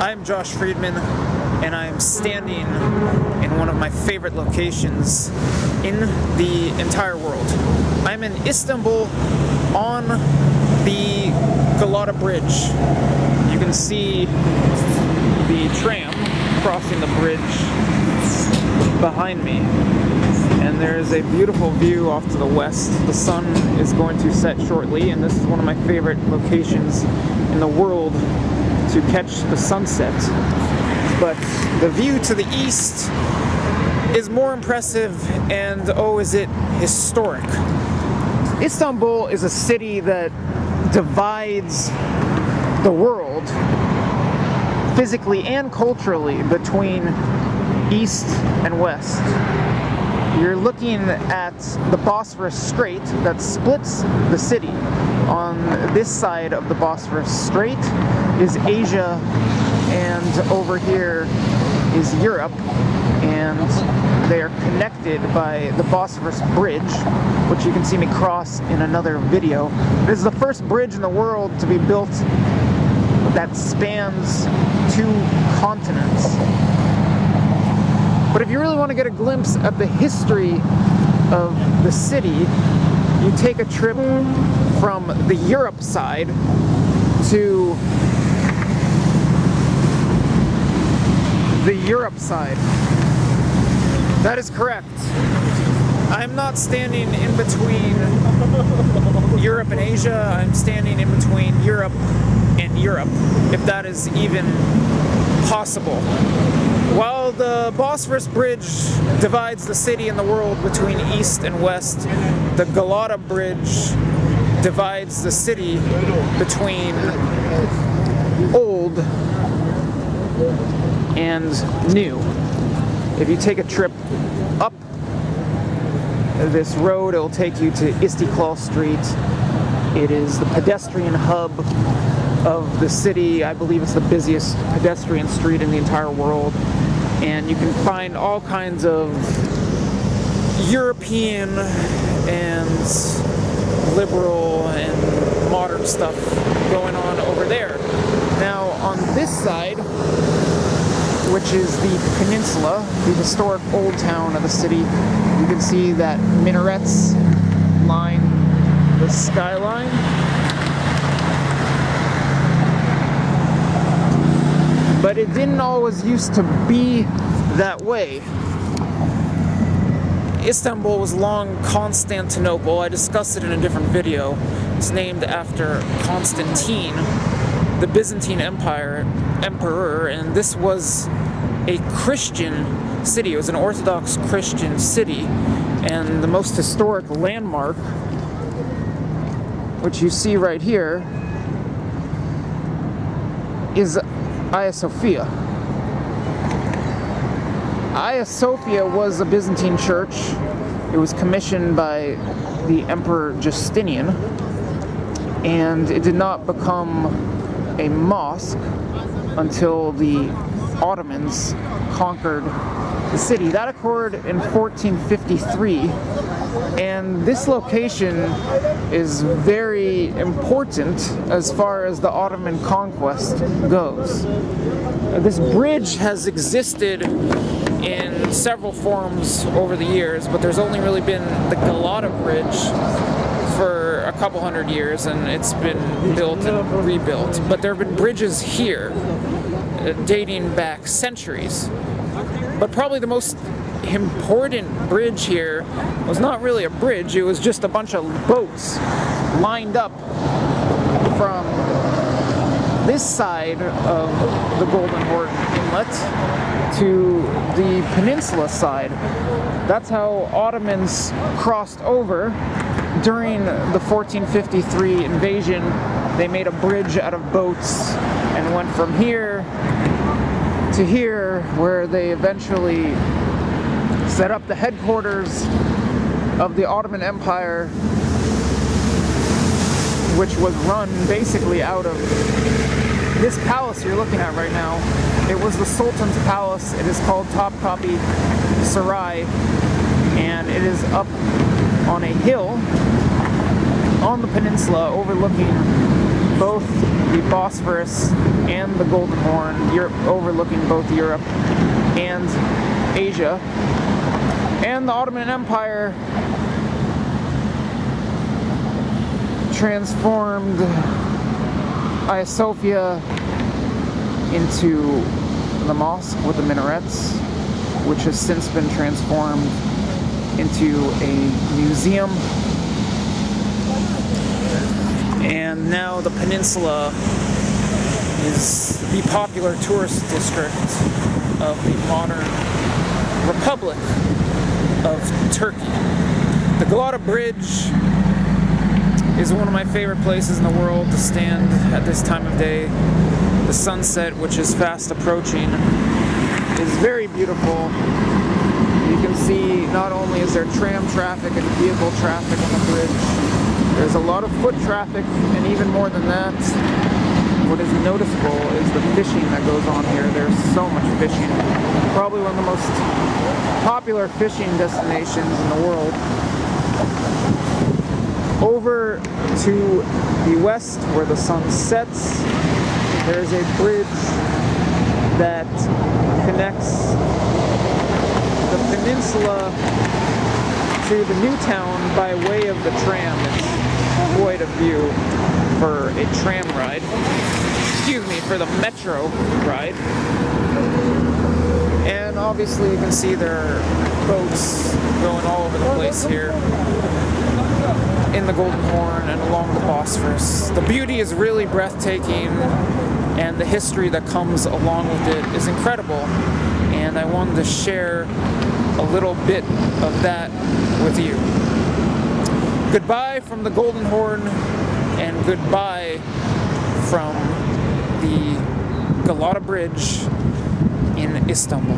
I'm Josh Friedman, and I'm standing in one of my favorite locations in the entire world. I'm in Istanbul on the Galata Bridge. You can see the tram crossing the bridge behind me. And there's a beautiful view off to the west. The sun is going to set shortly, and this is one of my favorite locations in the world to catch the sunset. But the view to the east is more impressive, and oh, is it historic. Istanbul is a city that divides the world physically and culturally between east and west. You're looking at the Bosphorus Strait that splits the city. On this side of the Bosphorus Strait is Asia, and over here is Europe, and they are connected by the Bosphorus Bridge, which you can see me cross in another video. This is the first bridge in the world to be built that spans 2 continents. But if you really want to get a glimpse at the history of the city, you take a trip from the Europe side to the Europe side. That is correct. I'm not standing in between Europe and Asia. I'm standing in between Europe and Europe, if that is even possible. While the Bosphorus Bridge divides the city and the world between east and west, the Galata Bridge divides the city between old and new. If you take a trip up this road, it'll take you to Istiklal Street. It is the pedestrian hub of the city. I believe it's the busiest pedestrian street in the entire world. And you can find all kinds of European and liberal and modern stuff going on over there. Now, on this side, which is the peninsula, the historic old town of the city, you can see that minarets line the skyline. But it didn't always used to be that way. Istanbul was long Constantinople. I discussed it in a different video. It's named after Constantine, the Byzantine emperor, and this was a Christian city. It was an Orthodox Christian city, and the most historic landmark, which you see right here, is Hagia Sophia. Hagia Sophia was a Byzantine church. It was commissioned by the Emperor Justinian, and it did not become a mosque until the Ottomans conquered the city. That occurred in 1453, and this location is very important as far as the Ottoman conquest goes. This bridge has existed in several forms over the years, but there's only really been the Galata Bridge for a couple hundred years, and it's been built and rebuilt. But there have been bridges here dating back centuries. But probably the most important bridge here was not really a bridge, it was just a bunch of boats lined up from this side of the Golden Horn Inlet to the peninsula side. That's how Ottomans crossed over during the 1453 invasion. They made a bridge out of boats and went from here to here, where they eventually set up the headquarters of the Ottoman Empire, which was run basically out of this palace you're looking at right now. It was the Sultan's palace. It is called Topkapi Saray, and it is up on a hill on the peninsula overlooking both the Bosphorus and the Golden Horn, overlooking both Europe and Asia. And the Ottoman Empire transformed Hagia Sophia into the mosque with the minarets, which has since been transformed into a museum. And now the peninsula is the popular tourist district of the modern Republic of Turkey. The Galata Bridge is one of my favorite places in the world to stand at this time of day. The sunset, which is fast approaching, is very beautiful. You can see not only is there tram traffic and vehicle traffic on the bridge, there's a lot of foot traffic, and even more than that, what is noticeable is the fishing that goes on here. There's so much fishing. Probably one of the most popular fishing destinations in the world. Over to the west, where the sun sets, there's a bridge that connects the peninsula to the new town by way of the tram. It's quite a view for a tram ride. Excuse me, for the metro ride. And obviously you can see there are boats going all over the place here in the Golden Horn and along the Bosphorus. The beauty is really breathtaking, and the history that comes along with it is incredible. And I wanted to share a little bit of that with you. Goodbye from the Golden Horn, and goodbye from the Galata Bridge in Istanbul.